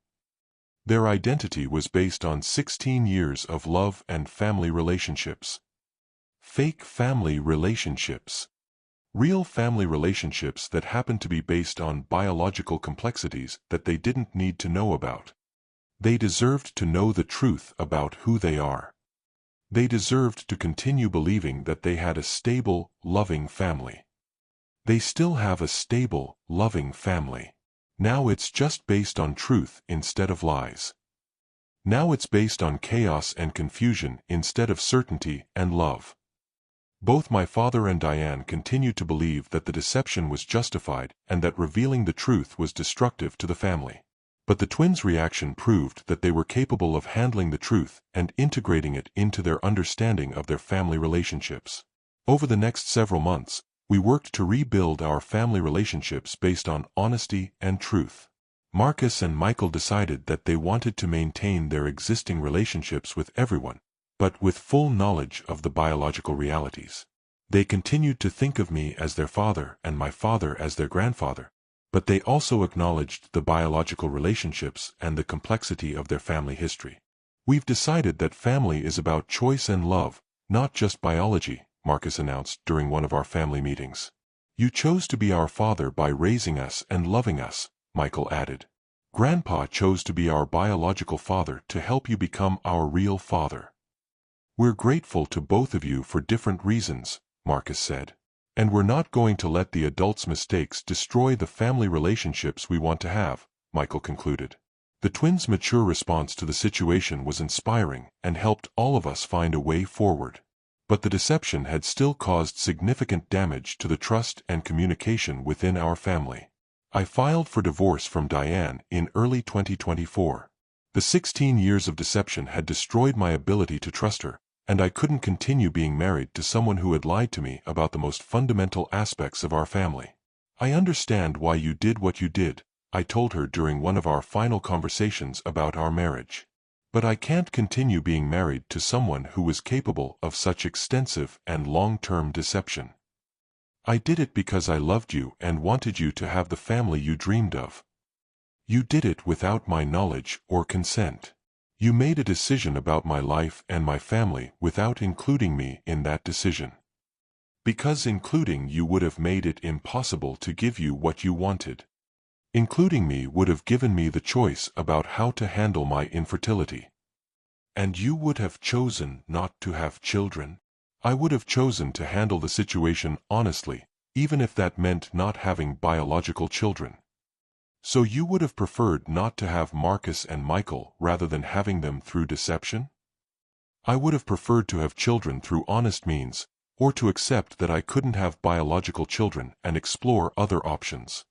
Their identity was based on 16 years of love and family relationships. Fake family relationships. Real family relationships that happened to be based on biological complexities that they didn't need to know about. They deserved to know the truth about who they are. They deserved to continue believing that they had a stable, loving family. They still have a stable, loving family. Now it's just based on truth instead of lies. Now it's based on chaos and confusion instead of certainty and love. Both my father and Diane continued to believe that the deception was justified and that revealing the truth was destructive to the family. But the twins' reaction proved that they were capable of handling the truth and integrating it into their understanding of their family relationships. Over the next several months, we worked to rebuild our family relationships based on honesty and truth. Marcus and Michael decided that they wanted to maintain their existing relationships with everyone, but with full knowledge of the biological realities. They continued to think of me as their father and my father as their grandfather, but they also acknowledged the biological relationships and the complexity of their family history. We've decided that family is about choice and love, not just biology, Marcus announced during one of our family meetings. You chose to be our father by raising us and loving us, Michael added. Grandpa chose to be our biological father to help you become our real father. We're grateful to both of you for different reasons, Marcus said. And we're not going to let the adults' mistakes destroy the family relationships we want to have, Michael concluded. The twins' mature response to the situation was inspiring and helped all of us find a way forward. But the deception had still caused significant damage to the trust and communication within our family. I filed for divorce from Diane in early 2024. The 16 years of deception had destroyed my ability to trust her, and I couldn't continue being married to someone who had lied to me about the most fundamental aspects of our family. I understand why you did what you did, I told her during one of our final conversations about our marriage. But I can't continue being married to someone who was capable of such extensive and long-term deception. I did it because I loved you and wanted you to have the family you dreamed of. You did it without my knowledge or consent. You made a decision about my life and my family without including me in that decision. Because including you would have made it impossible to give you what you wanted. Including me would have given me the choice about how to handle my infertility. And you would have chosen not to have children. I would have chosen to handle the situation honestly, even if that meant not having biological children. So you would have preferred not to have Marcus and Michael rather than having them through deception? I would have preferred to have children through honest means, or to accept that I couldn't have biological children and explore other options.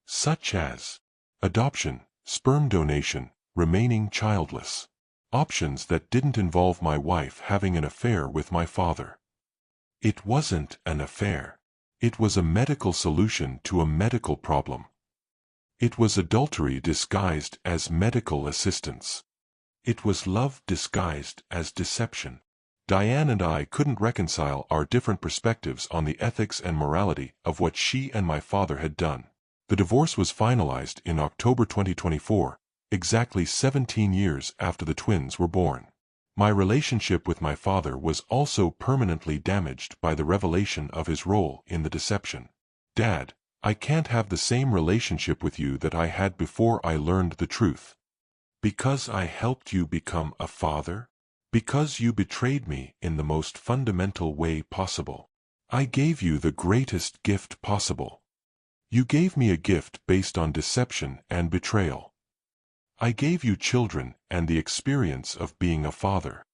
Such as adoption, sperm donation, remaining childless. Options that didn't involve my wife having an affair with my father. It wasn't an affair. It was a medical solution to a medical problem. It was adultery disguised as medical assistance. It was love disguised as deception. Diane and I couldn't reconcile our different perspectives on the ethics and morality of what she and my father had done. The divorce was finalized in October 2024, exactly 17 years after the twins were born. My relationship with my father was also permanently damaged by the revelation of his role in the deception. Dad, I can't have the same relationship with you that I had before I learned the truth. Because I helped you become a father? Because you betrayed me in the most fundamental way possible. I gave you the greatest gift possible. You gave me a gift based on deception and betrayal. I gave you children and the experience of being a father.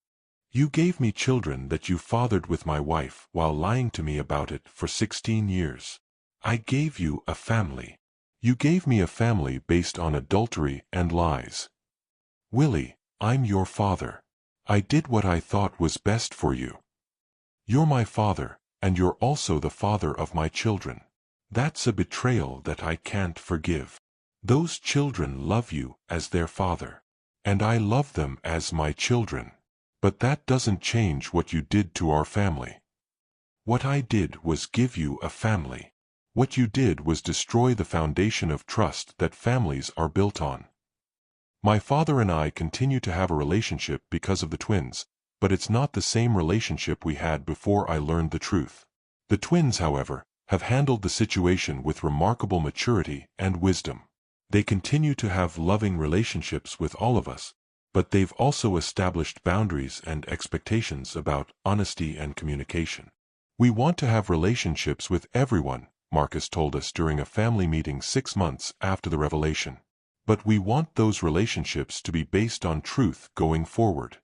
You gave me children that you fathered with my wife while lying to me about it for 16 years. I gave you a family. You gave me a family based on adultery and lies. Willie, I'm your father. I did what I thought was best for you. You're my father, and you're also the father of my children. That's a betrayal that I can't forgive. Those children love you as their father. And I love them as my children. But that doesn't change what you did to our family. What I did was give you a family. What you did was destroy the foundation of trust that families are built on. My father and I continue to have a relationship because of the twins, but it's not the same relationship we had before I learned the truth. The twins, however, have handled the situation with remarkable maturity and wisdom. They continue to have loving relationships with all of us, but they've also established boundaries and expectations about honesty and communication. We want to have relationships with everyone, Marcus told us during a family meeting 6 months after the revelation. But we want those relationships to be based on truth going forward.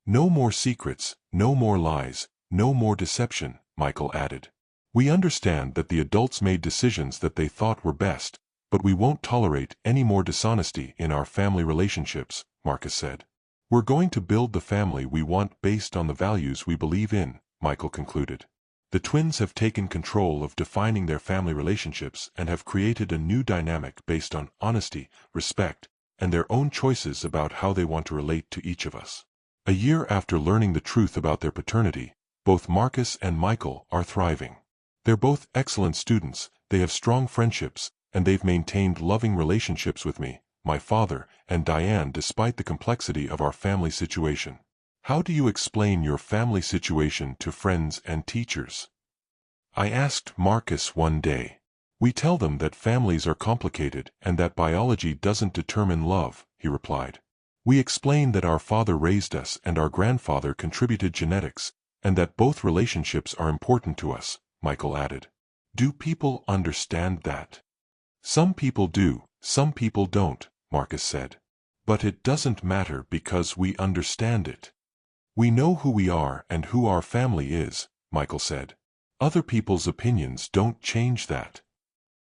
No more secrets, no more lies, no more deception, Michael added. We understand that the adults made decisions that they thought were best, but we won't tolerate any more dishonesty in our family relationships, Marcus said. We're going to build the family we want based on the values we believe in, Michael concluded. The twins have taken control of defining their family relationships and have created a new dynamic based on honesty, respect, and their own choices about how they want to relate to each of us. A year after learning the truth about their paternity, both Marcus and Michael are thriving. They're both excellent students, they have strong friendships, and they've maintained loving relationships with me, my father, and Diane despite the complexity of our family situation. How do you explain your family situation to friends and teachers? I asked Marcus one day. We tell them that families are complicated and that biology doesn't determine love, he replied. We explain that our father raised us and our grandfather contributed genetics, and that both relationships are important to us, Michael added. Do people understand that? Some people do, some people don't, Marcus said. But it doesn't matter because we understand it. We know who we are and who our family is, Michael said. Other people's opinions don't change that.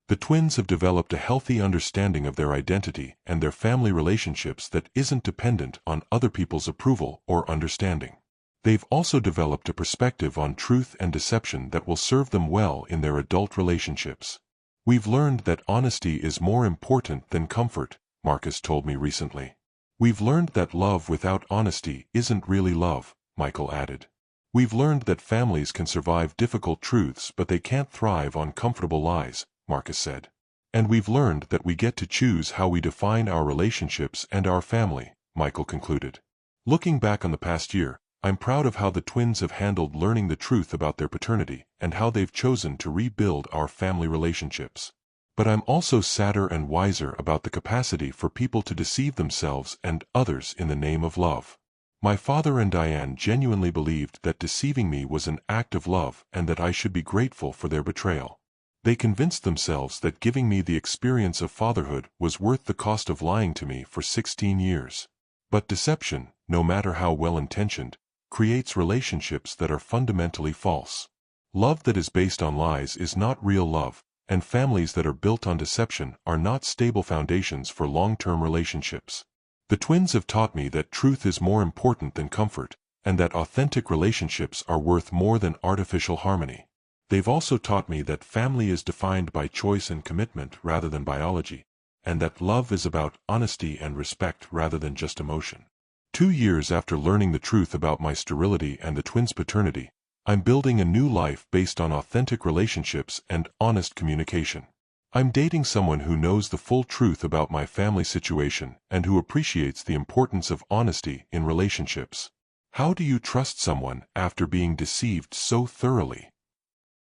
The twins have developed a healthy understanding of their identity and their family relationships that isn't dependent on other people's approval or understanding. They've also developed a perspective on truth and deception that will serve them well in their adult relationships. We've learned that honesty is more important than comfort, Marcus told me recently. We've learned that love without honesty isn't really love, Michael added. We've learned that families can survive difficult truths but they can't thrive on comfortable lies, Marcus said. And we've learned that we get to choose how we define our relationships and our family, Michael concluded. Looking back on the past year, I'm proud of how the twins have handled learning the truth about their paternity and how they've chosen to rebuild our family relationships. But I'm also sadder and wiser about the capacity for people to deceive themselves and others in the name of love. My father and Diane genuinely believed that deceiving me was an act of love and that I should be grateful for their betrayal. They convinced themselves that giving me the experience of fatherhood was worth the cost of lying to me for 16 years. But deception, no matter how well-intentioned, creates relationships that are fundamentally false. Love that is based on lies is not real love, and families that are built on deception are not stable foundations for long-term relationships. The twins have taught me that truth is more important than comfort, and that authentic relationships are worth more than artificial harmony. They've also taught me that family is defined by choice and commitment rather than biology, and that love is about honesty and respect rather than just emotion. 2 years after learning the truth about my sterility and the twins' paternity, I'm building a new life based on authentic relationships and honest communication. I'm dating someone who knows the full truth about my family situation and who appreciates the importance of honesty in relationships. How do you trust someone after being deceived so thoroughly?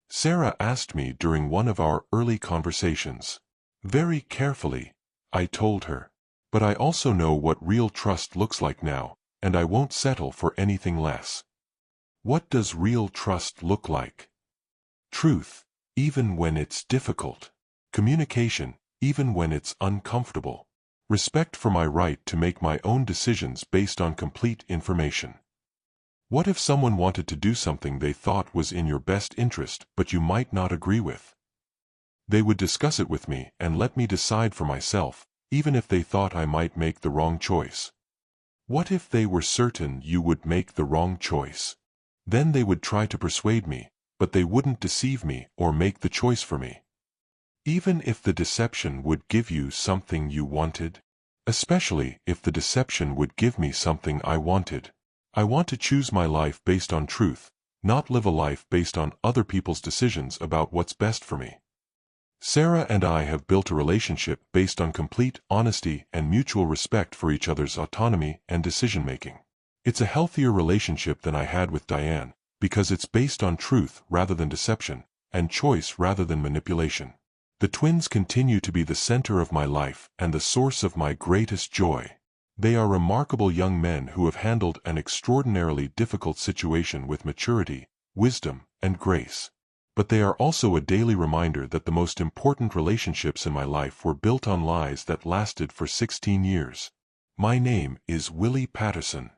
Sarah asked me during one of our early conversations. Very carefully, I told her. But I also know what real trust looks like now, and I won't settle for anything less. What does real trust look like? Truth, even when it's difficult. Communication, even when it's uncomfortable. Respect for my right to make my own decisions based on complete information. What if someone wanted to do something they thought was in your best interest but you might not agree with? They would discuss it with me and let me decide for myself, even if they thought I might make the wrong choice. What if they were certain you would make the wrong choice? Then they would try to persuade me, but they wouldn't deceive me or make the choice for me. Even if the deception would give you something you wanted? Especially if the deception would give me something I wanted. I want to choose my life based on truth, not live a life based on other people's decisions about what's best for me. Sarah and I have built a relationship based on complete honesty and mutual respect for each other's autonomy and decision-making. It's a healthier relationship than I had with Diane, because it's based on truth rather than deception, and choice rather than manipulation. The twins continue to be the center of my life and the source of my greatest joy. They are remarkable young men who have handled an extraordinarily difficult situation with maturity, wisdom, and grace. But they are also a daily reminder that the most important relationships in my life were built on lies that lasted for 16 years. My name is Willie Patterson.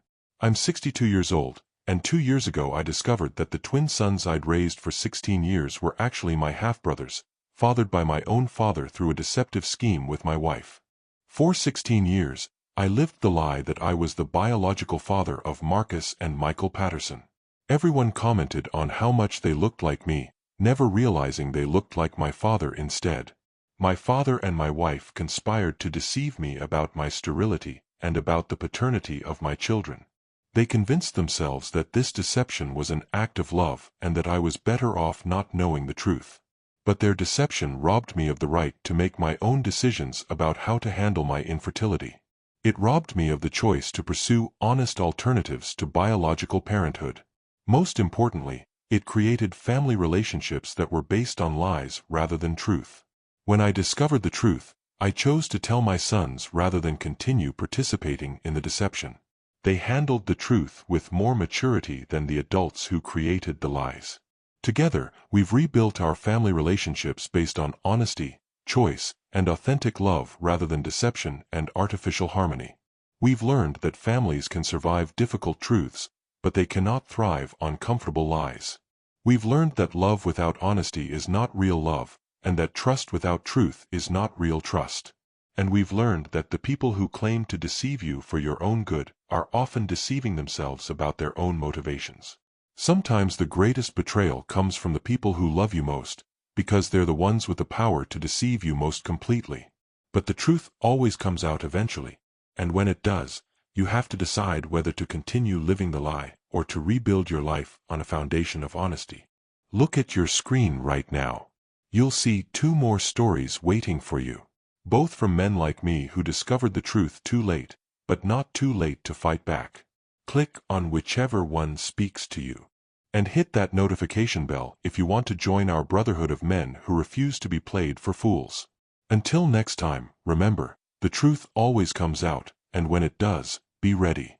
I'm 62 years old, and 2 years ago I discovered that the twin sons I'd raised for 16 years were actually my half-brothers, fathered by my own father through a deceptive scheme with my wife. For 16 years, I lived the lie that I was the biological father of Marcus and Michael Patterson. Everyone commented on how much they looked like me, never realizing they looked like my father instead. My father and my wife conspired to deceive me about my sterility and about the paternity of my children. They convinced themselves that this deception was an act of love and that I was better off not knowing the truth. But their deception robbed me of the right to make my own decisions about how to handle my infertility. It robbed me of the choice to pursue honest alternatives to biological parenthood. Most importantly, it created family relationships that were based on lies rather than truth. When I discovered the truth, I chose to tell my sons rather than continue participating in the deception. They handled the truth with more maturity than the adults who created the lies. Together, we've rebuilt our family relationships based on honesty, choice, and authentic love rather than deception and artificial harmony. We've learned that families can survive difficult truths, but they cannot thrive on comfortable lies. We've learned that love without honesty is not real love, and that trust without truth is not real trust. And we've learned that the people who claim to deceive you for your own good are often deceiving themselves about their own motivations. Sometimes the greatest betrayal comes from the people who love you most, because they're the ones with the power to deceive you most completely. But the truth always comes out eventually, and when it does, you have to decide whether to continue living the lie or to rebuild your life on a foundation of honesty. Look at your screen right now. You'll see 2 more stories waiting for you, both from men like me who discovered the truth too late, but not too late to fight back. Click on whichever one speaks to you. And hit that notification bell if you want to join our brotherhood of men who refuse to be played for fools. Until next time, remember, the truth always comes out, and when it does, be ready.